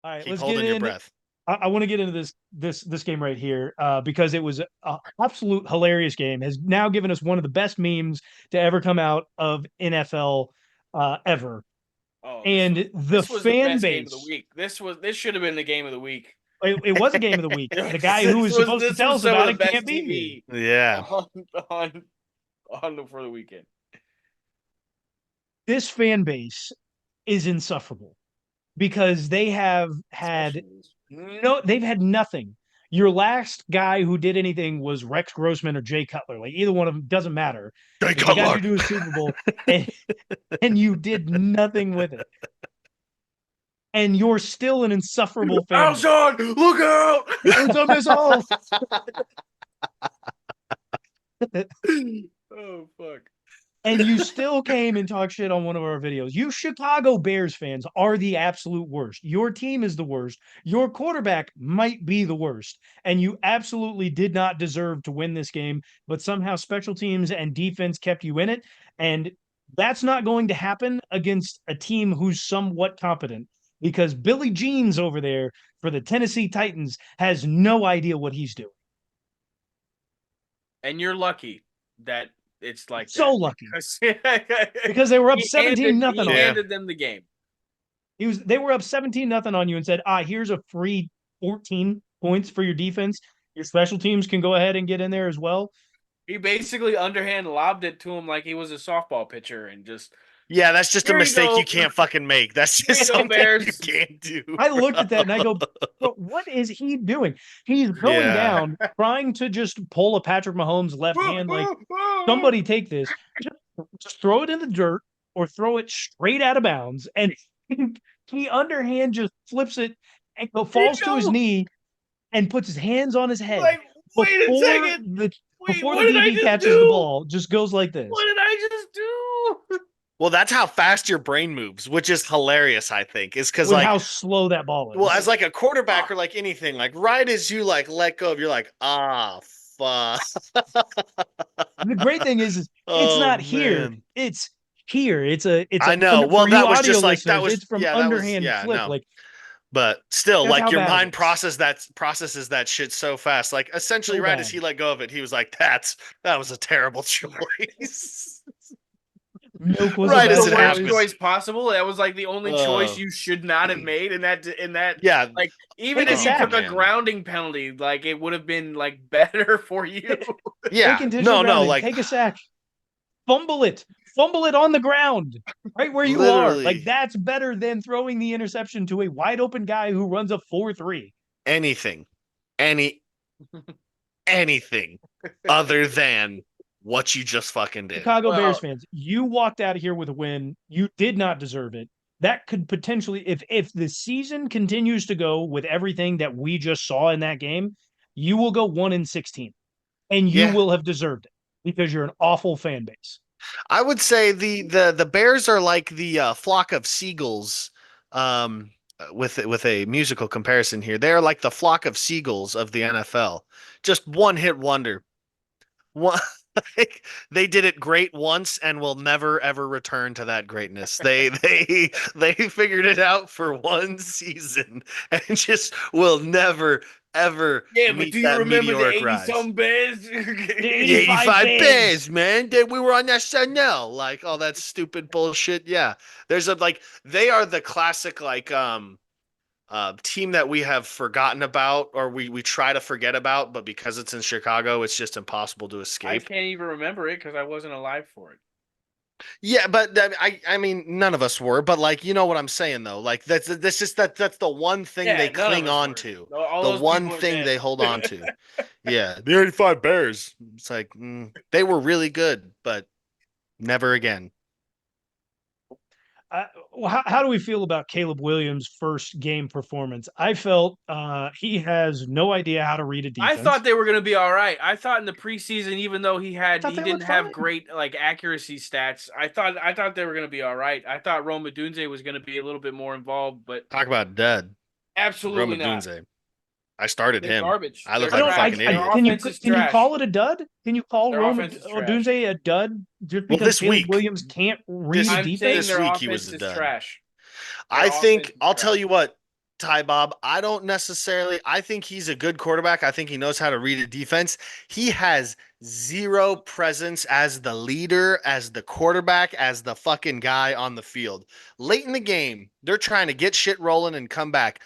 All right, Keep let's get holding your in. breath. I want to get into this game right here because it was an absolute hilarious game. Has now given us one of the best memes to ever come out of NFL ever. Oh, And the this was the fan best game of the base, week. This should have been the game of the week. it was a game of the week. The guy who This was was supposed to this tell was us some of about the it best can't be here. TV Yeah. on for the weekend. This fan base is insufferable because they have had they've had nothing. Your last guy who did anything was Rex Grossman or Jay Cutler. Like either one of them doesn't matter. Jay But you got Cutler. you to a Super Bowl and you did nothing with it. And you're still an insufferable fan. Outside, look out! It's a missile. Oh fuck. And you still came and talked shit on one of our videos. You Chicago Bears fans are the absolute worst. Your team is the worst. Your quarterback might be the worst. And you absolutely did not deserve to win this game, but somehow special teams and defense kept you in it. And that's not going to happen against a team who's somewhat competent because Billy Jeans over there for the Tennessee Titans has no idea what he's doing. And you're lucky that it's like So that. lucky because they were up 17-0. He handed them the game. They were up 17-0 on you and said, here's a free 14 points for your defense. Your special teams can go ahead and get in there as well. He basically underhand lobbed it to him like he was a softball pitcher and just Yeah, that's just a Here you mistake go. you can't fucking make. That's Here you just go, something Bears. you can't do. I looked at that and I go, but what is he doing? He's going Yeah. down, trying to just pull a Patrick Mahomes left hand. Like, somebody take this, just throw it in the dirt or throw it straight out of bounds. And he underhand just flips it and falls to his knee and puts his hands on his head. Like, wait a before second. The, Wait, before what the did I DB just catches do? the ball, just goes like this. What did I just do? Well, that's how fast your brain moves, which is hilarious, I think. Is because With like how slow that ball is. well, as like a quarterback or like anything, like right as you like let go of, you're like, fuck. The great thing is it's not here. Man. It's here. It's I know. For well, you that was audio just like that listeners, was it's from yeah, that was underhand yeah, flip. no. Like But still, That's like how your bad it mind is. processes that shit so fast. Like essentially, So right as bad. he let go of it, he was like, that was a terrible choice. milk was Right a as the it bad worst happens. choice possible. That was like the only choice you should not have made in that Yeah. like even Take if a you sack, took a man. grounding penalty, like it would have been like better for you. Yeah. Take intentional No, grounding. like Take a sack. Fumble it on the ground, right where you are. literally Like that's better than throwing the interception to a wide open guy who runs a 4-3. anything. Anything other than what you just fucking did. Chicago Bears Well, fans, you walked out of here with a win. You did not deserve it. That could potentially, if the season continues to go with everything that we just saw in that game, you will go 1-16, and you Yeah. will have deserved it because you're an awful fan base. I would say the Bears are like the flock of seagulls. With a musical comparison here, they're like the flock of seagulls of the NFL. Just one hit wonder. One, like, they did it great once and will never ever return to that greatness. They figured it out for one season and just will never ever yeah, but meet do you that remember the meteoric 80 rise. some Bears? The The 85 85 Bears. Bears, man. We were on SNL. Like, all that stupid bullshit. Yeah. There's a like they are the classic team that we have forgotten about or we try to forget about, but because it's in Chicago, it's just impossible to I escape. can't even remember it because I wasn't alive for it. Yeah, but I mean none of us were, but like you know what I'm saying though. Like that's the one thing Yeah, they none of cling us on were. to. All The those one people are thing dead. they hold on to. Yeah, the 85 Bears. It's like they were really good, but never again. How do we feel about Caleb Williams' first game performance? I felt he has no idea how to read a I defense. thought they were going to be all right. I thought in the preseason, even though he thought they didn't looked have fine. great like accuracy stats, I thought they were going to be all right. I thought Roma Dunze was going to be a little bit more involved, but Talk about dead. absolutely Roma not. Dunze. I started They're him. garbage. I look They're like a I fucking don't. I, idiot. Their can you offense is can you trash. call it a dud? Can you call Their Roma offense is trash. Odunze a dud just Well, because this Caleb week- Williams can't read a I'm saying defense? This their week he offense was is done. trash. I Their think offense is I'll tell trash. you what. Ty Bob. I think he's a good quarterback. I think he knows how to read a defense. He has zero presence as the leader, as the quarterback, as the fucking guy on the field. Late in the game, they're trying to get shit rolling and come back.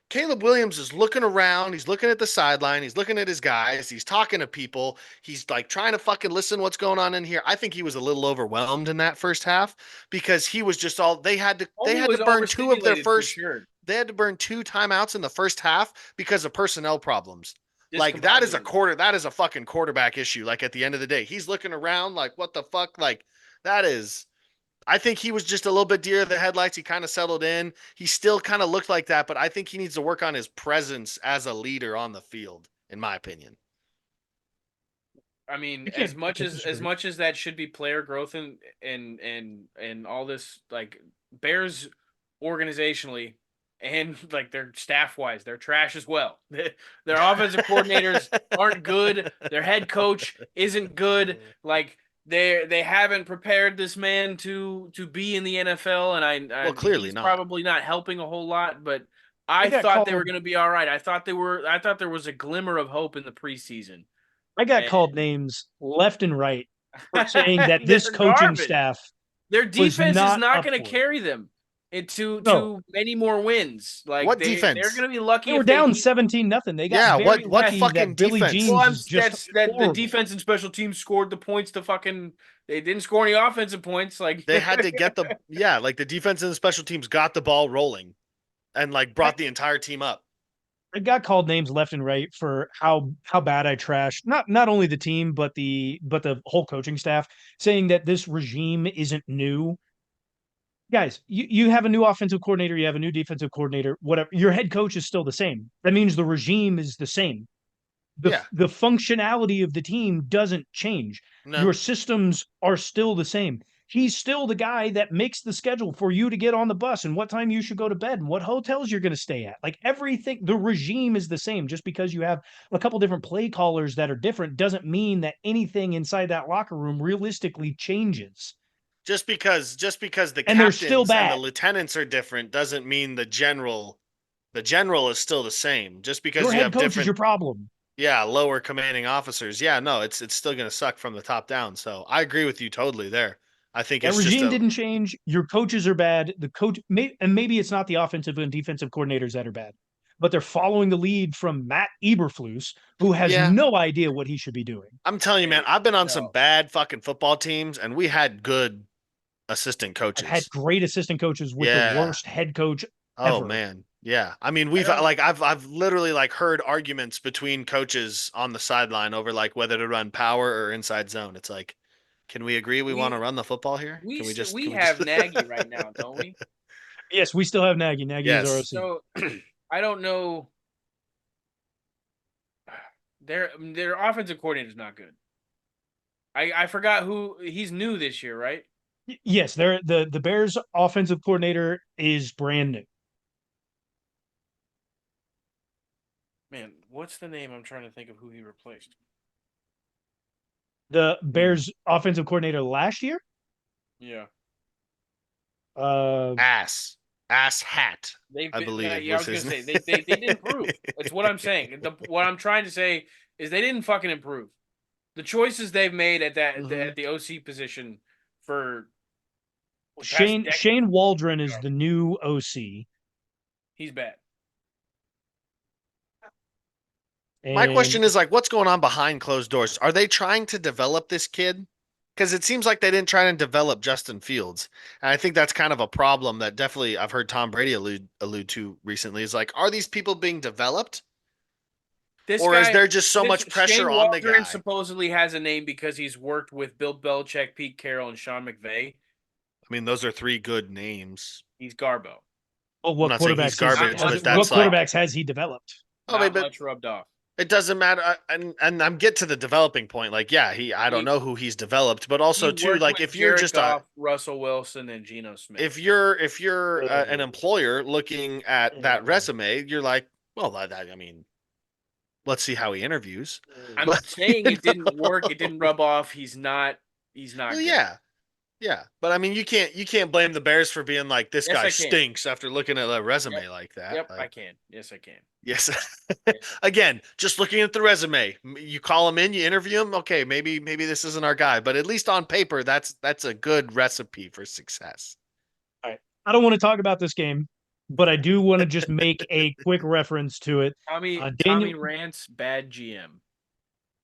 Caleb Williams is looking around. He's looking at the sideline. He's looking at his guys. He's talking to people. He's like trying to fucking listen what's going on in here. I think he was a little overwhelmed in that first half because he was just all they had to burn two of their first. Sure. They had to burn 2 timeouts in the first half because of personnel problems. Like that is a fucking quarterback issue. Like at the end of the day, he's looking around like what the fuck? Like that is I think he was just a little bit deer in the headlights. He kind of settled in. He still kind of looked like that, but I think he needs to work on his presence as a leader on the field, in my opinion. I mean, as much as that should be player growth and all this, like Bears organizationally and like their staff wise, they're trash as well. Their offensive coordinators aren't good. Their head coach isn't good. Like they haven't prepared this man to be in the NFL, and I clearly he's not. probably not helping a whole lot. But I thought they were going to be all right. I thought there was a glimmer of hope in the preseason. I got called names left and right for saying that this coaching garbage. Staff, their defense is not going to for carry them into many more wins. Like what defense? They're going to be lucky. They were down 17-0. They got what fucking Billy defense? Jeans the defense and special teams scored the points to fucking. They didn't score any offensive points. Like they had to get the like the defense and the special teams got the ball rolling, and like brought the entire team up. I got called names left and right for how bad I trashed not only the team but the whole coaching staff, saying that this regime isn't new. Guys, you have a new offensive coordinator, you have a new defensive coordinator, whatever. Your head coach is still the same. That means the regime is the same. The functionality of the team doesn't change. No. Your systems are still the same. He's still the guy that makes the schedule for you to get on the bus and what time you should go to bed and what hotels you're going to stay at. Like everything, the regime is the same. Just because you have a couple different play callers that are different doesn't mean that anything inside that locker room realistically changes. Just because the and captains still bad. and the lieutenants are different doesn't mean the general is still the same. Just because your you head have coach different is your problem. Yeah, lower commanding officers. Yeah, no, it's still going to suck from the top down. So I agree with you totally there. I think that regime didn't change. Your coaches are bad. The coach, and maybe it's not the offensive and defensive coordinators that are bad, but they're following the lead from Matt Eberflus, who has no idea what he should be doing. I'm telling you, man, I've been on some bad fucking football teams, and we had good assistant coaches. I've had great assistant coaches with the worst head coach ever. Man. Yeah. I mean, I've literally like heard arguments between coaches on the sideline over like whether to run power or inside zone. It's like, can we agree we want to run the football here? We have Nagy right now, don't we? Yes, we still have Nagy. Nagy is our OC. So I don't know. Their offensive coordinator is not good. I forgot who he's new this year, right? Yes, the Bears offensive coordinator is brand new. Man, what's the name? I'm trying to think of who he replaced. The Bears offensive coordinator last year? Yeah. Ass hat. I believe. I was going to say they didn't improve. That's what I'm saying. What I'm trying to say is they didn't fucking improve. The choices they've made at the OC position for Shane Waldron is the new OC. He's bad. My question is like, what's going on behind closed doors? Are they trying to develop this kid? Because it seems like they didn't try to develop Justin Fields. And I think that's kind of a problem that definitely I've heard Tom Brady allude to recently is like, are these people being developed? Is there just so much pressure on the guy? Supposedly has a name because he's worked with Bill Belichick, Pete Carroll, and Sean McVay. I mean, those are 3 good names. He's Garbo. Well, what quarterbacks has he developed? Not much rubbed off. It doesn't matter, and I'm get to the developing point. Like, I don't know who he's developed, but also too, like if you're just Russell Wilson and Geno Smith. If you're an employer looking at that resume, you're like, well, I mean, let's see how he interviews. I'm saying it didn't work. It didn't rub off. He's not. Well, yeah. Yeah, but I mean, you can't blame the Bears for being like this Yes, guy I can. stinks after looking at a Yep. resume like that. Yep, I Like, can. Yes, I can. yes, Yes. again, just looking at the resume, you call him in, you interview him. Okay, maybe this isn't our guy, but at least on paper, that's a good recipe for success. All right. I don't want to talk about this game, but I do want to just make a quick reference to it. Tommy Rance, bad GM.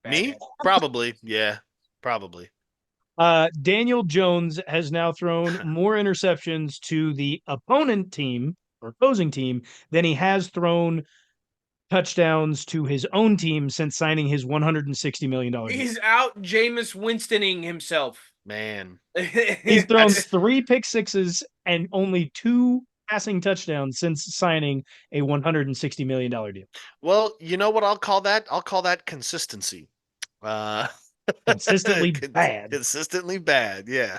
Bad Me? head. Probably, yeah, probably. Daniel Jones has now thrown more interceptions to the opponent team or opposing team than he has thrown touchdowns to his own team since signing his $160 million deal. He's out Jameis Winstoning himself. Man, He's thrown 3 pick sixes and only 2 passing touchdowns since signing a $160 million deal. well, you know what I'll call that? I'll call that consistency. Uh, Consistently bad. Consistently bad. Yeah.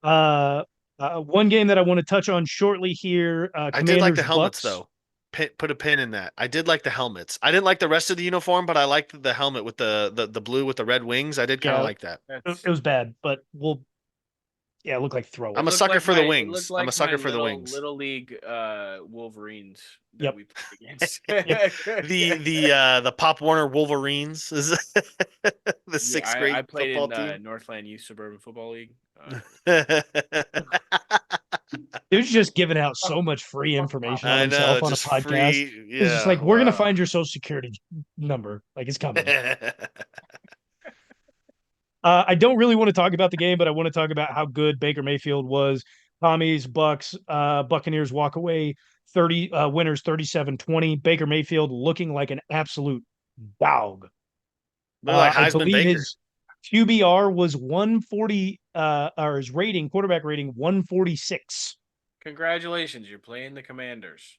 One game that I want to touch on shortly here. I did like the Commanders helmets Bucks. though. Put a pin in that. I did like the helmets. I didn't like the rest of the uniform, but I liked the helmet with the blue with the red wings. I did kind of Yeah, like that. it was bad, but it looked like throw I'm up. a sucker for the It wings. looked I'm like a sucker my for the wings. little league Wolverines that Yep. we played against. The Pop Warner Wolverines is the sixth I grade played football in team. Northland Youth Suburban Football League. Dude's just giving out so much free information on I himself know, on a just podcast. free. It's just Yeah, like, we're going to wow. find your social security number. Like, it's coming. I don't really want to talk about the game, but I want to talk about how good Baker Mayfield was. Tommy's Bucks, Buccaneers walk away 30 winners 37-20. Baker Mayfield looking like an absolute dog. They're like I Heisman believe Baker. his QBR was 140, or his rating, quarterback rating 146. Congratulations, you're playing the Commanders.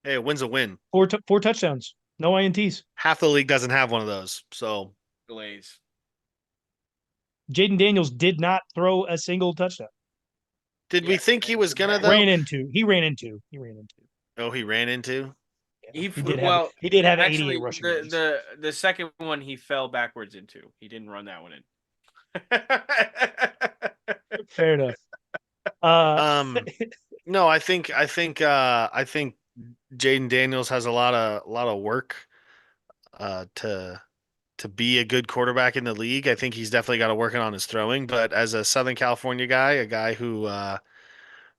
Hey, a win's a win. 4 touchdowns, no INTs. Half the league doesn't have one of those. So Glaze. Jaden Daniels did not throw a single touchdown. did we think he was gonna though? He ran into. Oh, he ran into. He did have 88 rushing yards. The second one he fell backwards into. He didn't run that one in. Fair enough. No, I think Jaden Daniels has a lot of work to be a good quarterback in the league. I think he's definitely got to work on his throwing, but as a Southern California guy, a guy who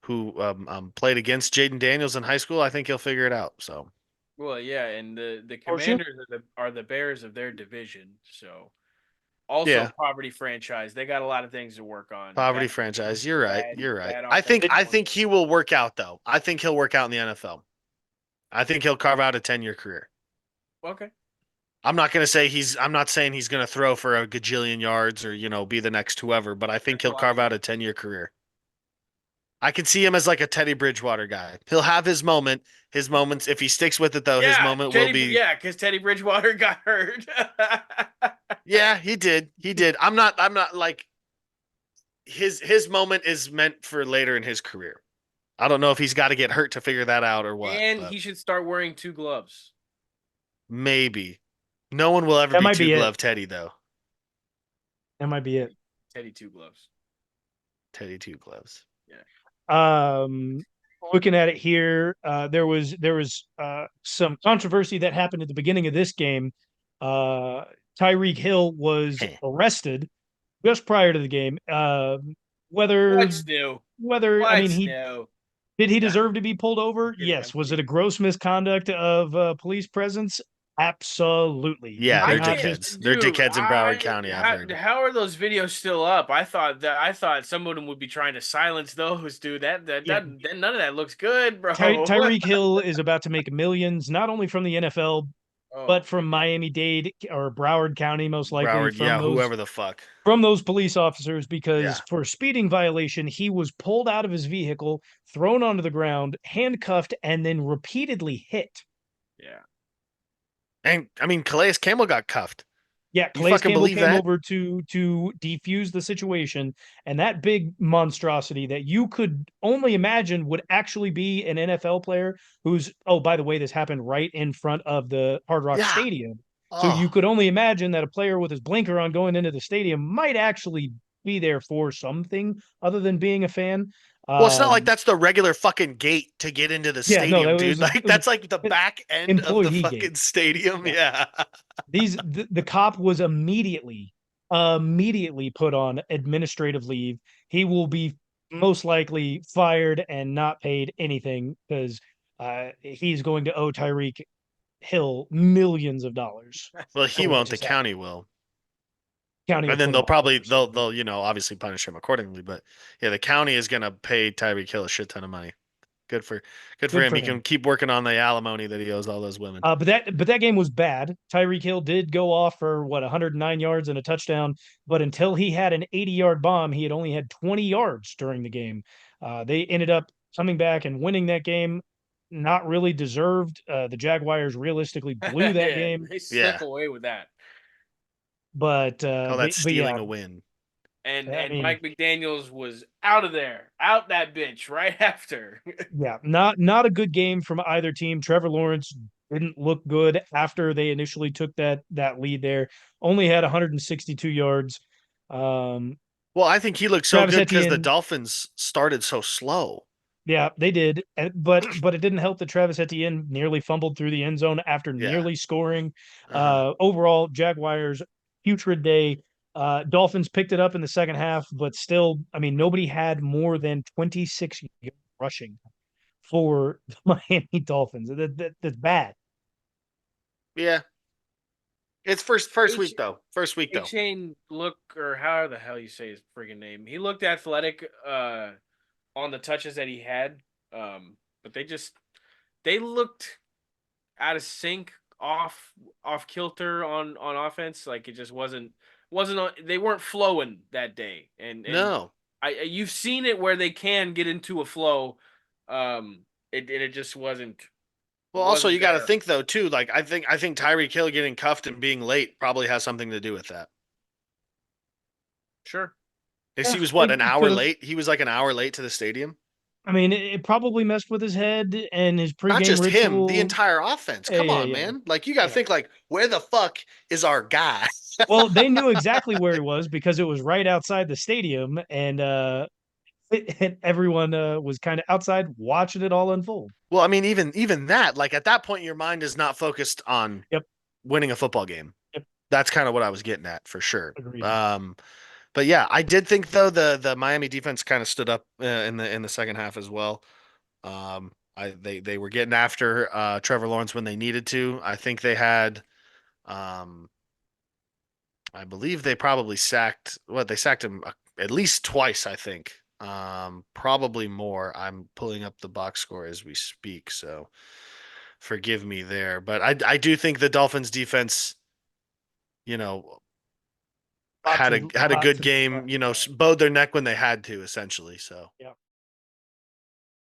played against Jaden Daniels in high school, I think he'll figure it out. So Well, yeah, and the Commanders are the Bears of their division, so also poverty franchise. They got a lot of things to work on. Poverty franchise. You're right. You're right. bad I think offensive he will work out though. I think he'll work out in the NFL. I think he'll carve out a 10-year career. Okay. I'm not saying he's going to throw for a gajillion yards or, be the next whoever, but I think he'll carve out a 10-year career. I can see him as like a Teddy Bridgewater guy. He'll have his moment, his moments. If he sticks with it though, his moment will be. Yeah, because Teddy Bridgewater got hurt. Yeah, he did. I'm not like his moment is meant for later in his career. I don't know if he's got to get hurt to figure that out or what. And he should start wearing 2 gloves. Maybe. No one will ever be 2-glove Teddy though. That might be it. Teddy 2 gloves. Teddy 2 gloves. Yeah. Looking at it here, there was some controversy that happened at the beginning of this game. Tyreek Hill was arrested just prior to the game. What's new? Did he deserve to be pulled over? Yes. Was it a gross misconduct of police presence? Absolutely. Yeah, they're dickheads. They're dickheads in Broward County. How are those videos still up? I thought some of them would be trying to silence those, dude. That none of that looks good, bro. Tyreek Hill is about to make millions, not only from the NFL, but from Miami-Dade or Broward County, most likely. Broward, whoever the fuck. From those police officers, because for a speeding violation, he was pulled out of his vehicle, thrown onto the ground, handcuffed, and then repeatedly hit. Yeah. And I mean, Calais Campbell got cuffed. Yeah, Calais Campbell came over to defuse the situation, and that big monstrosity that you could only imagine would actually be an NFL player who's, oh, by the way, this happened right in front of the Hard Rock Stadium. So you could only imagine that a player with his blinker on going into the stadium might actually be there for something other than being a fan. Well, it's not like that's the regular fucking gate to get into the Yeah, no, stadium, that dude. was Like that's like the back end of the employee gate. fucking stadium. Yeah. Yeah. The cop was immediately put on administrative leave. He will be most likely fired and not paid anything because he's going to owe Tyreek Hill millions of dollars Well, for he what won't. The just county happened. will. County will And then put they'll him on probably 100%. they'll obviously punish him accordingly. But yeah, the county is gonna pay Tyreek Hill a shit ton of money. Good for him. He can keep working on the alimony that he owes all those women. But that game was bad. Tyreek Hill did go off for 109 yards and a touchdown, but until he had an 80-yard bomb, he had only had 20 yards during the game. They ended up coming back and winning that game. Not really deserved. The Jaguars realistically blew that game, They Yeah. snuck away with that. but Call that stealing yeah, a win. And I mean, Mike McDaniels was out of there, out that bitch right after. yeah, not a good game from either team. Trevor Lawrence didn't look good after they initially took that lead there. Only had 162 yards. Um, Well, I think he looked so Travis good because the Etienne, Dolphins started so slow. yeah, they did, but it didn't help that Travis Etienne nearly fumbled through the end zone after Yeah. nearly scoring. Uh-huh. Overall, Jaguars putrid day. Dolphins picked it up in the second half, but still, I mean, nobody had more than 26 yards rushing for the Miami Dolphins. That's bad. Yeah. It's first week though. First week though. Shane look or how the hell you say his friggin' name. He looked athletic on the touches that he had. But they looked out of sync, off kilter on offense. Like it just wasn't they weren't flowing that day. And No. you've seen it where they can get into a flow. It just wasn't. Well, also you got to there. think though too. Like I think Tyreek Hill getting cuffed and being late probably has something to do with that. Sure. Because he was it an hour could've- late. He was like an hour late to the stadium. I mean, it probably messed with his head and his pregame Not just ritual. him, the entire offense. Come on, Yeah. man. Like you got to Yeah. think like, where the fuck is our guy? Well, they knew exactly where he was because it was right outside the stadium, and everyone was kind of outside watching it all unfold. Well, I mean, even that, like at that point, your mind is not focused on Yep. winning a football game. Yep. That's kind of what I was getting at for sure. Agreed. But yeah, I did think though the Miami defense kind of stood up in the second half as well. They were getting after Trevor Lawrence when they needed to. I think they had, I believe they probably sacked they sacked him at least twice. I think, probably more. I'm pulling up the box score as we speak, so forgive me there. But I do think the Dolphins defense, you know, had a good game, bowed their neck when they had to, essentially. So Yeah.